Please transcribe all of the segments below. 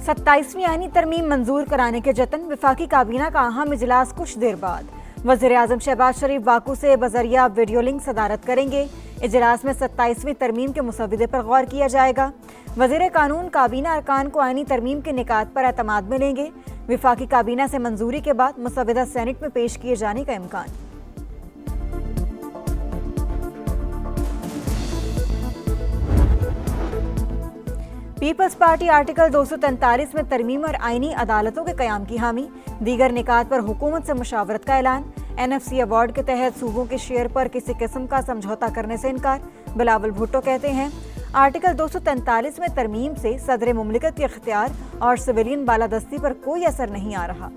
27ویں آئینی ترمیم منظور کرانے کے جتن، وفاقی کابینہ کا اہم اجلاس کچھ دیر بعد۔ وزیر اعظم شہباز شریف واکو سے بذریعہ ویڈیو لنک صدارت کریں گے۔ اجلاس میں 27ویں ترمیم کے مسودے پر غور کیا جائے گا۔ وزیر قانون کابینہ ارکان کو آئینی ترمیم کے نکات پر اعتماد میں لیں گے۔ وفاقی کابینہ سے منظوری کے بعد مسودہ سینٹ میں پیش کیے جانے کا امکان۔ پیپلز پارٹی آرٹیکل 243 میں ترمیم اور آئینی عدالتوں کے قیام کی حامی، دیگر نکات پر حکومت سے مشاورت کا اعلان۔ NFC ایوارڈ کے تحت صوبوں کے شیئر پر کسی قسم کا سمجھوتہ کرنے سے انکار۔ بلاول بھٹو کہتے ہیں آرٹیکل 243 میں ترمیم سے صدر مملکت کے اختیار اور سویلین بالادستی پر کوئی اثر نہیں آ رہا۔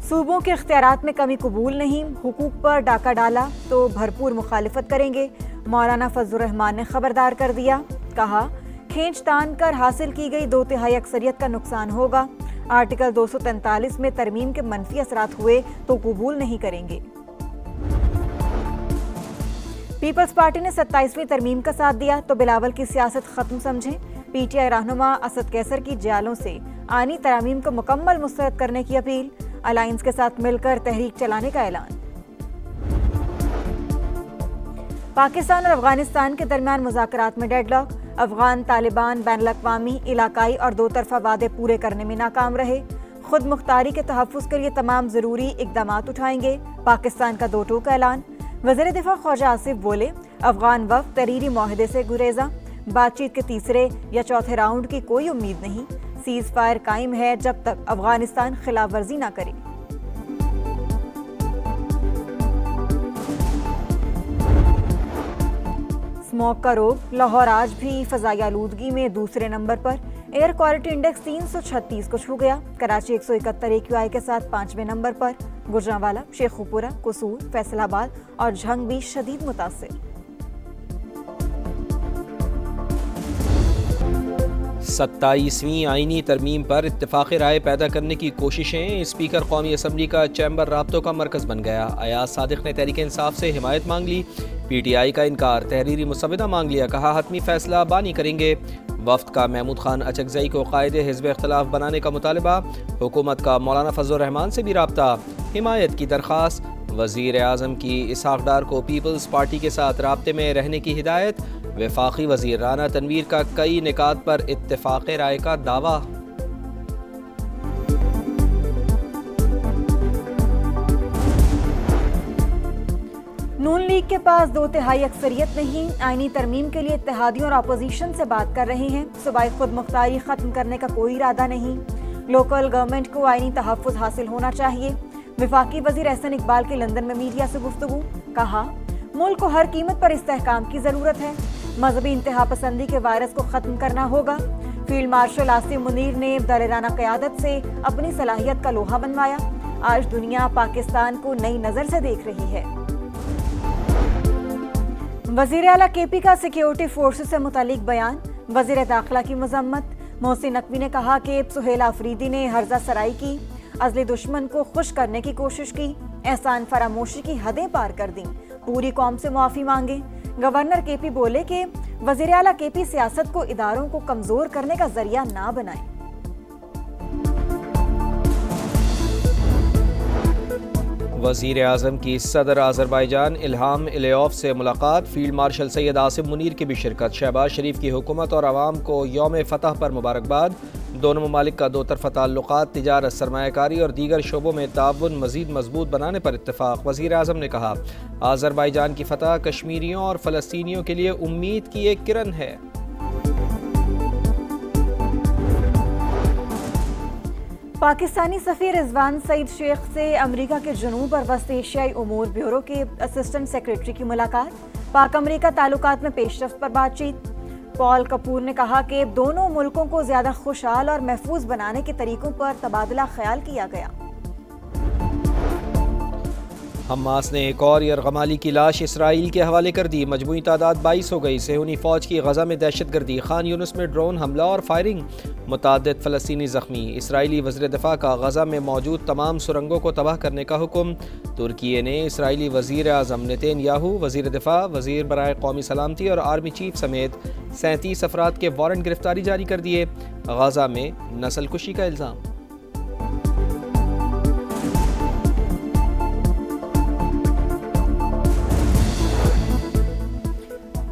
صوبوں کے اختیارات میں کمی قبول نہیں، حقوق پر ڈاکہ ڈالا تو بھرپور مخالفت کریں گے۔ مولانا فضل الرحمان نے خبردار کر دیا، کہا کھینچ تان کر حاصل کی گئی 2/3 اکثریت کا نقصان ہوگا۔ آرٹیکل 243 میں ترمیم کے منفی اثرات ہوئے تو قبول نہیں کریں گے۔ پیپلز پارٹی نے 27ویں ترمیم کا ساتھ دیا تو بلاول کی سیاست ختم سمجھیں۔ PTI رہنما اسد کیسر کی جیلوں سے آئینی ترامیم کو مکمل مسترد کرنے کی اپیل۔ الائنس کے ساتھ مل کر تحریک چلانے کا اعلان۔ پاکستان اور افغانستان کے درمیان مذاکرات میں ڈیڈ لاک۔ افغان طالبان بین الاقوامی، علاقائی اور دو طرفہ وعدے پورے کرنے میں ناکام رہے۔ خود مختاری کے تحفظ کے لیے تمام ضروری اقدامات اٹھائیں گے، پاکستان کا دو ٹوک اعلان۔ وزیر دفاع خواجہ آصف بولے افغان وفد تحریری معاہدے سے گریزاں، بات چیت کے تیسرے یا چوتھے راؤنڈ کی کوئی امید نہیں، سیز فائر قائم ہے جب تک افغانستان خلاف ورزی نہ کرے۔ اسموگ کا روگ، لاہور آج بھی فضائی آلودگی میں دوسرے نمبر پر۔ ایئر کوالٹی انڈیکس 336 کو چھو گیا۔ کراچی 171 AQI کے ساتھ 5ویں نمبر پر۔ گجرانوالا، شیخوپورہ، قصور، فیصل آباد اور جھنگ بھی شدید متاثر۔ 27ویں آئینی ترمیم پر اتفاق رائے پیدا کرنے کی کوششیں، اسپیکر قومی اسمبلی کا چیمبر رابطوں کا مرکز بن گیا۔ ایاز صادق نے تحریک انصاف سے حمایت مانگ لی، PTI کا انکار، تحریری مسودہ مانگ لیا، کہا حتمی فیصلہ بانی کریں گے۔ وفد کا محمود خان اچکزئی کو قائد حزب اختلاف بنانے کا مطالبہ، حکومت کا مولانا فضل الرحمان سے بھی رابطہ، حمایت کی درخواست۔ وزیر اعظم کی اسحاق ڈار کو پیپلز پارٹی کے ساتھ رابطے میں رہنے کی ہدایت۔ وفاقی وزیر رانا تنویر کا کئی نکات پر اتفاق رائے کا دعویٰ۔ نون لیگ کے پاس 2/3 اکثریت نہیں، آئینی ترمیم کے لیے اتحادیوں اور اپوزیشن سے بات کر رہے ہیں، صوبائی خود مختاری ختم کرنے کا کوئی ارادہ نہیں، لوکل گورنمنٹ کو آئینی تحفظ حاصل ہونا چاہیے۔ وفاقی وزیر احسن اقبال کی لندن میں میڈیا سے گفتگو، کہا ملک کو ہر قیمت پر استحکام کی ضرورت ہے، مذہبی انتہا پسندی کے وائرس کو ختم کرنا ہوگا۔ فیلڈ مارشل آصم منیر نے دلیرانہ قیادت سے اپنی صلاحیت کا لوہا بنوایا، آج دنیا پاکستان کو نئی نظر سے دیکھ رہی ہے۔ وزیر اعلیٰ KP کا سیکیورٹی فورسز سے متعلق بیان، وزیر داخلہ کی مذمت۔ محسن نقوی نے کہا کہ سہیل آفریدی نے ہرزہ سرائی کی، ازلی دشمن کو خوش کرنے کی کوشش کی، احسان فراموشی کی حدیں پار کر دیں، پوری قوم سے معافی مانگے۔ گورنر KP بولے کہ وزیر اعلیٰ KP سیاست کو اداروں کو کمزور کرنے کا ذریعہ نہ بنائیں۔ وزیر اعظم کی صدر آذربائیجان الہام علیوف سے ملاقات، فیلڈ مارشل سید آصم منیر کی بھی شرکت۔ شہباز شریف کی حکومت اور عوام کو یوم فتح پر مبارکباد۔ دونوں ممالک کا دو طرفہ تعلقات، تجارت، سرمایہ کاری اور دیگر شعبوں میں تعاون مزید مضبوط بنانے پر اتفاق۔ وزیر اعظم نے کہا آذربائیجان کی فتح کشمیریوں اور فلسطینیوں کے لیے امید کی ایک کرن ہے۔ پاکستانی سفیر رضوان سعید شیخ سے امریکہ کے جنوب اور وسط ایشیائی امور بیورو کے اسسٹنٹ سیکریٹری کی ملاقات، پاک امریکہ تعلقات میں پیش رفت پر بات چیت۔ پال کپور نے کہا کہ دونوں ملکوں کو زیادہ خوشحال اور محفوظ بنانے کے طریقوں پر تبادلہ خیال کیا گیا۔ حماس نے ایک اور یرغمالی کی لاش اسرائیل کے حوالے کر دی، مجموعی تعداد 22 ہو گئی۔ صہیونی فوج کی غزہ میں دہشت گردی، خان یونس میں ڈرون حملہ اور فائرنگ۔ متعدد فلسطینی زخمی، اسرائیلی وزیر دفاع کا غزہ میں موجود تمام سرنگوں کو تباہ کرنے کا حکم۔ ترکی نے اسرائیلی وزیر اعظم نیتن یاہو، وزیر دفاع، وزیر برائے قومی سلامتی اور آرمی چیف سمیت 37 افراد کے وارنٹ گرفتاری جاری کر دیے۔ غزہ میں نسل کشی کا الزام۔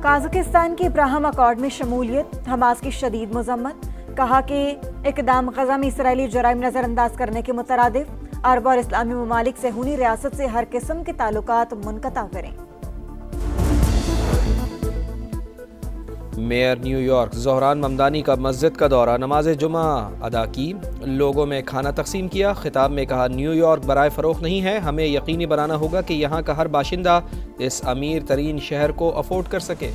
قازقستان کے ابراہم اکارڈ میں شمولیت، حماس کی شدید مذمت، کہا کہ اقدام غزہ میں اسرائیلی جرائم نظر انداز کرنے کے مترادف، عرب اور اسلامی ممالک صہیونی ریاست سے ہر قسم کے تعلقات منقطع کریں۔ Mayor new York Dhahran Mamdani کا مسجد کا دورہ، نماز جمعہ ادا کی، لوگوں میں کھانا تقسیم کیا۔ خطاب میں کہا، نیو یارک برائے فروخت نہیں ہے، ہمیں یقینی بنانا ہوگا کہ یہاں کا ہر باشندہ اس امیر ترین شہر کو افورڈ کر سکے۔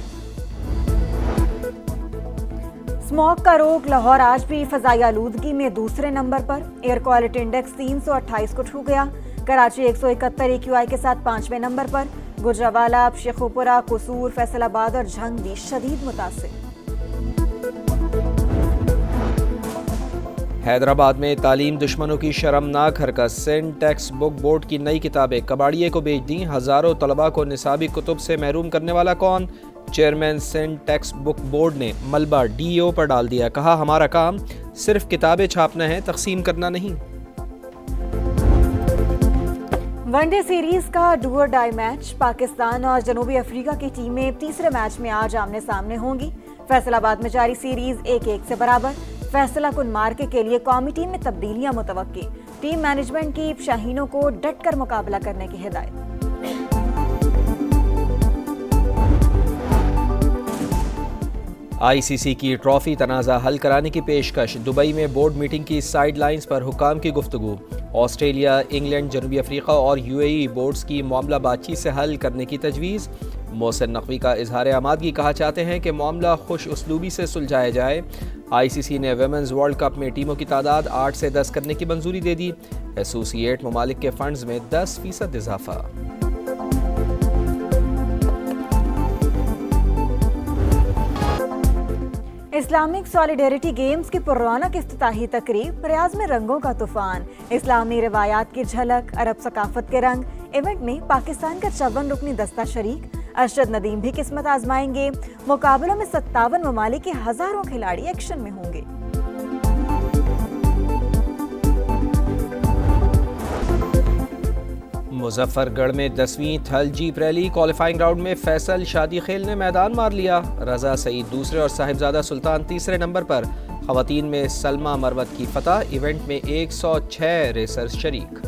اسموگ کا روگ، لاہور آج بھی فضائی آلودگی میں دوسرے نمبر پر، ایئر کوالٹی انڈیکس 328 کو چھو گیا۔ کراچی 171 AQI کے ساتھ 5ویں نمبر پر، گجرانوالہ، شیخوپورہ، قصور، فیصل آباد اور جھنگ بھی شدید متاثر۔ حیدرآباد میں تعلیم دشمنوں کی شرمناک حرکت، سینٹ ٹیکسٹ بک بورڈ کی نئی کتابیں کباڑیے کو بیچ دیں، ہزاروں طلباء کو نصابی کتب سے محروم کرنے والا کون؟ Chairman senate text book board نے ملبہ DO پر ڈال دیا، کہا ہمارا کام صرف کتابیں چھاپنا ہے، تقسیم کرنا نہیں۔ ون ڈے سیریز کا ڈو اور ڈائی میچ، پاکستان اور جنوبی افریقہ کی ٹیمیں تیسرے میچ میں آج آمنے سامنے ہوں گی۔ فیصل آباد میں جاری سیریز 1-1 سے برابر، فیصلہ کن مارکے کے لیے قومی ٹیم میں تبدیلیاں متوقع، ٹیم مینجمنٹ کی شاہینوں کو ڈٹ کر مقابلہ کرنے کی ہدایت۔ ICC کی ٹرافی تنازع حل کرانے کی پیشکش، دبئی میں بورڈ میٹنگ کی سائیڈ لائنز پر حکام کی گفتگو۔ آسٹریلیا، انگلینڈ، جنوبی افریقہ اور UAE بورڈز کی معاملہ بات چیت سے حل کرنے کی تجویز۔ محسن نقوی کا اظہار آمادگی، کہا چاہتے ہیں کہ معاملہ خوش اسلوبی سے سلجھایا جائے۔ ICC نے ویمنز ورلڈ کپ میں ٹیموں کی تعداد 8 سے 10 کرنے کی منظوری دے دی۔ ایسوسی ایٹ ممالک کے فنڈز میں 10% اضافہ۔ اسلامک سالیڈیریٹی گیمز کی پررونق افتتاحی تقریب، ریاض میں رنگوں کا طوفان، اسلامی روایات کی جھلک، عرب ثقافت کے رنگ۔ ایونٹ میں پاکستان کا 54 رکنی دستہ شریک، ارشد ندیم بھی قسمت آزمائیں گے۔ مقابلوں میں 57 ممالک کے ہزاروں کھلاڑی ایکشن میں ہوں گے۔ مظفر گڑھ میں 10ویں تھل جیپ ریلی، کوالیفائنگ راؤنڈ میں فیصل شادی خیل نے میدان مار لیا، رضا سعید دوسرے اور صاحبزادہ سلطان تیسرے نمبر پر۔ خواتین میں سلمہ مروت کی فتح، ایونٹ میں 106 ریسرز شریک۔